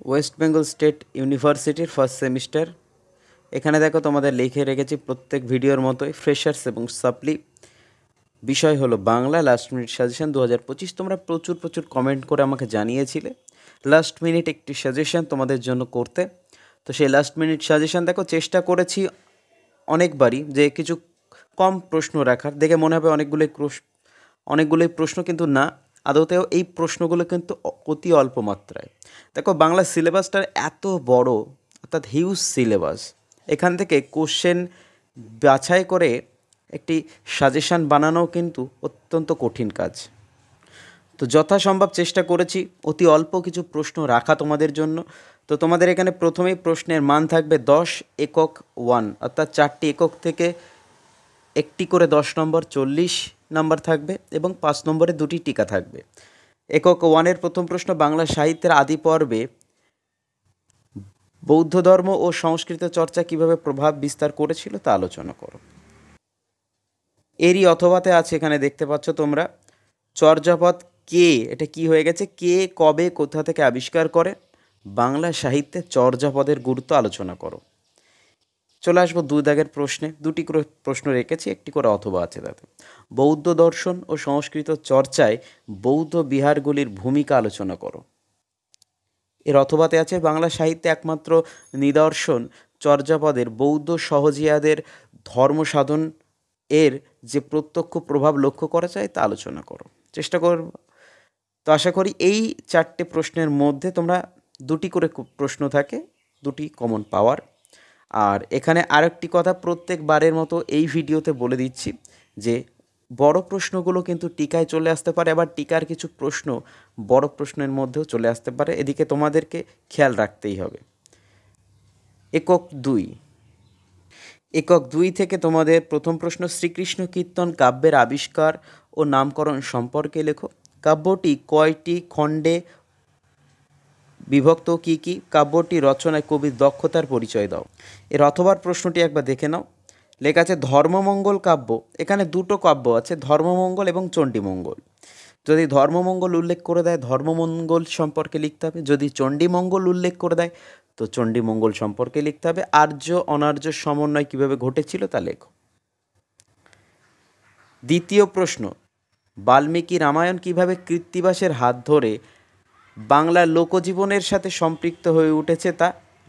West Bengal state ইউনিভার্সিটির first semester. এখানে দেখো তোমাদের লিখে রেখেছি প্রত্যেক ভিডিওর মতোই ফ্রেশার্স এবং সাপ্লি। বিষয় হলো বাংলা লাস্ট মিনিট সাজেশন 2025। তোমরা প্রচুর প্রচুর কমেন্ট করে আমাকে জানিয়েছিলে লাস্ট মিনিট একটি সাজেশন তোমাদের জন্য করতে। তো সেই লাস্ট মিনিট সাজেশন দেখো চেষ্টা করেছি অনেকবারই যে কিছু কম প্রশ্ন রাখার, দেখে মনে হবে অনেকগুলোই প্রশ্ন, কিন্তু না, আদতেও এই প্রশ্নগুলো কিন্তু অতি অল্প মাত্রায়। দেখো বাংলা সিলেবাসটা এত বড়, অর্থাৎ হিউজ সিলেবাস, এখান থেকে কোশ্চেন বাছাই করে একটি সাজেশান বানানো কিন্তু অত্যন্ত কঠিন কাজ। তো যথাসম্ভব চেষ্টা করেছি অতি অল্প কিছু প্রশ্ন রাখা তোমাদের জন্য। তো তোমাদের এখানে প্রথমেই প্রশ্নের মান থাকবে 10 একক 1, অর্থাৎ 4টি একক থেকে একটি করে 10 নম্বর 40 নাম্বার থাকবে এবং 5 নম্বরে 2টি টিকা থাকবে। একক 1-এর প্রথম প্রশ্ন, বাংলা সাহিত্যের আদি পর্বে বৌদ্ধ ধর্ম ও সংস্কৃত চর্চা কিভাবে প্রভাব বিস্তার করেছিল তা আলোচনা করো। এরই অথবাতে আছে, এখানে দেখতে পাচ্ছ তোমরা, চর্যাপদ কে, এটা কি হয়ে গেছে, কে কবে কোথা থেকে আবিষ্কার করে, বাংলা সাহিত্যে চর্যাপদের গুরুত্ব আলোচনা করো। চলে আসবো 2 দাগের প্রশ্নে, 2টি করে প্রশ্ন রেখেছি, একটি করে অথবা আছে তাতে। বৌদ্ধ দর্শন ও সংস্কৃত চর্চায় বৌদ্ধ বিহারগুলির ভূমিকা আলোচনা করো। এর অথবাতে আছে, বাংলা সাহিত্যে একমাত্র নিদর্শন চর্যাপদের বৌদ্ধ সহজিয়াদের ধর্ম সাধন এর যে প্রত্যক্ষ প্রভাব লক্ষ্য করা যায় তা আলোচনা করো। চেষ্টা করব। তো আশা করি এই 4টে প্রশ্নের মধ্যে তোমরা 2টি করে প্রশ্ন থাকে, 2টি কমন পাওয়ার। আর এখানে আরেকটি কথা প্রত্যেকবারের মতো এই ভিডিওতে বলে দিচ্ছি যে বড় প্রশ্নগুলো কিন্তু টিকায় চলে আসতে পারে, আবার টিকার কিছু প্রশ্ন বড় প্রশ্নের মধ্যেও চলে আসতে পারে, এদিকে তোমাদেরকে খেয়াল রাখতেই হবে। একক 2, একক 2 থেকে তোমাদের প্রথম প্রশ্ন, শ্রীকৃষ্ণ কীর্তন কাব্যের আবিষ্কার ও নামকরণ সম্পর্কে লেখো। কাব্যটি কয়টি খণ্ডে বিভক্ত, কী কী? কাব্যটি রচনায় কবির দক্ষতার পরিচয় দাও। এর অথবার প্রশ্নটি একবার দেখে নাও। লেখা আছে ধর্মমঙ্গল কাব্য, এখানে 2টো কাব্য আছে, ধর্মমঙ্গল এবং চণ্ডীমঙ্গল। যদি ধর্মমঙ্গল উল্লেখ করে দেয় ধর্মমঙ্গল সম্পর্কে লিখতে হবে, যদি চণ্ডীমঙ্গল উল্লেখ করে দেয় তো চণ্ডীমঙ্গল সম্পর্কে লিখতে হবে। আর্য অনার্য সমন্বয় কীভাবে ঘটেছিল তা লেখো। দ্বিতীয় প্রশ্ন, বাল্মীকি রামায়ণ কীভাবে কৃত্তিবাসের হাত ধরে বাংলার লোকজীবনের সাথে সম্পৃক্ত হয়ে উঠেছে তা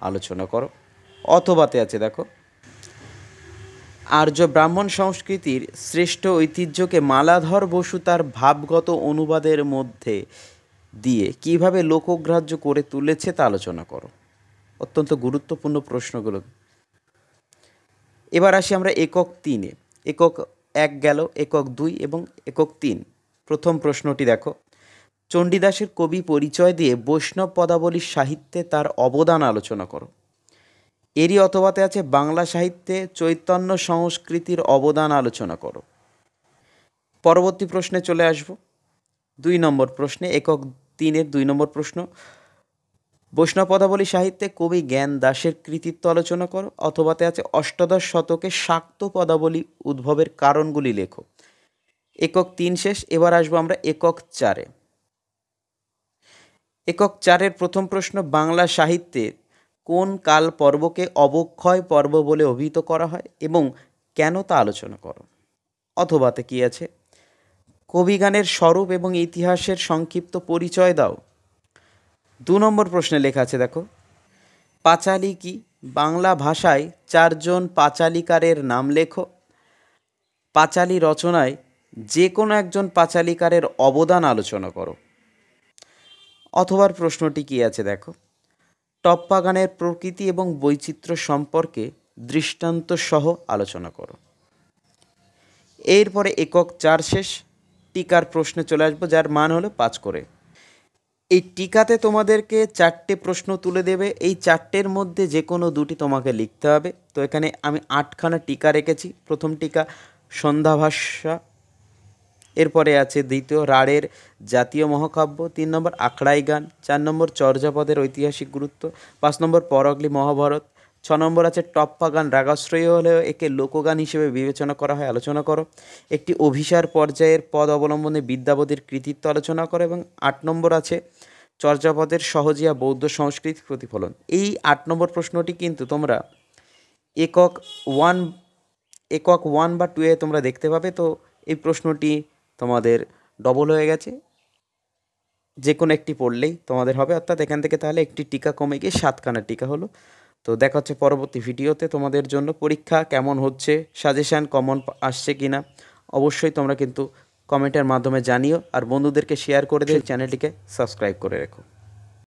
আলোচনা করো। অথবাতে আছে দেখো, আর্য ব্রাহ্মণ সংস্কৃতির শ্রেষ্ঠ ঐতিহ্যকে মালাধর বসু তার ভাবগত অনুবাদের মধ্যে দিয়ে কিভাবে লোকগ্রাহ্য করে তুলেছে তা আলোচনা করো। অত্যন্ত গুরুত্বপূর্ণ প্রশ্নগুলো। এবার আসি আমরা একক 3-এ। একক 1 গেল, একক 2 এবং একক 3। প্রথম প্রশ্নটি দেখো, চণ্ডীদাসের কবি পরিচয় দিয়ে বৈষ্ণব পদাবলীর সাহিত্যে তার অবদান আলোচনা করো। এরই অথবাতে আছে, বাংলা সাহিত্যে চৈতন্য সংস্কৃতির অবদান আলোচনা করো। পরবর্তী প্রশ্নে চলে আসব, 2 নম্বর প্রশ্নে, একক 3-এর 2 নম্বর প্রশ্ন, বৈষ্ণব পদাবলী সাহিত্যে কবি জ্ঞান দাসের কৃতিত্ব আলোচনা করো। অথবাতে আছে, অষ্টাদশ শতকে শাক্ত পদাবলী উদ্ভবের কারণগুলি লেখো। একক 3 শেষ, এবার আসবো আমরা একক 4-এ। একক 4-এর প্রথম প্রশ্ন, বাংলা সাহিত্যের কোন কাল পর্বকে অবক্ষয় পর্ব বলে অভিহিত করা হয় এবং কেন তা আলোচনা করো। অথবাতে কি আছে, কবিগানের স্বরূপ এবং ইতিহাসের সংক্ষিপ্ত পরিচয় দাও। 2 নম্বর প্রশ্নে লেখা আছে দেখো, পাঁচালী কি? বাংলা ভাষায় 4 জন পাঁচালীকারের নাম লেখো। পাঁচালী রচনায় যে কোনো একজন পাঁচালীকারের অবদান আলোচনা করো। অথবার প্রশ্নটি কি আছে দেখো, টপ্পা গানের প্রকৃতি এবং বৈচিত্র্য সম্পর্কে দৃষ্টান্ত সহ আলোচনা করো। এরপরে একক 4 শেষ, টিকার প্রশ্নে চলে আসবো, যার মান হলো 5 করে। এই টিকাতে তোমাদেরকে 4টে প্রশ্ন তুলে দেবে, এই 4টের মধ্যে যে কোনো 2টি তোমাকে লিখতে হবে। তো এখানে আমি 8খানা টিকা রেখেছি। প্রথম টিকা সন্ধ্যাভাষা, এরপরে আছে দ্বিতীয় রাঢ়ের জাতীয় মহাকাব্য, 3 নম্বর আখড়াই গান, 4 নম্বর চর্যাপদের ঐতিহাসিক গুরুত্ব, 5 নম্বর পরগ্লি মহাভারত, 6 নম্বর আছে টপ্পা গান রাগাশ্রয়ী হলেও একে লোকগান হিসেবে বিবেচনা করা হয়, আলোচনা করো। একটি অভিসার পর্যায়ের পদ অবলম্বনে বিদ্যাপতির কৃতিত্ব আলোচনা করো। এবং 8 নম্বর আছে চর্যাপদের সহজিয়া বৌদ্ধ সংস্কৃতি প্রতিফলন। এই 8 নম্বর প্রশ্নটি কিন্তু তোমরা একক ওয়ান বা 2 এ তোমরা দেখতে পাবে। তো এই প্রশ্নটি তোমাদের ডবল হয়ে গেছে, যে কোনো একটি পড়লেই তোমাদের হবে, অর্থাৎ এখান থেকে তাহলে একটি টিকা কমে গিয়ে 7খানা টিকা হলো। তো দেখা হচ্ছে পরবর্তী ভিডিওতে। তোমাদের জন্য পরীক্ষা কেমন হচ্ছে, সাজেশান কমন আসছে কি না অবশ্যই তোমরা কিন্তু কমেন্টের মাধ্যমে জানিও, আর বন্ধুদেরকে শেয়ার করে দিয়ে চ্যানেলটিকে সাবস্ক্রাইব করে রেখো।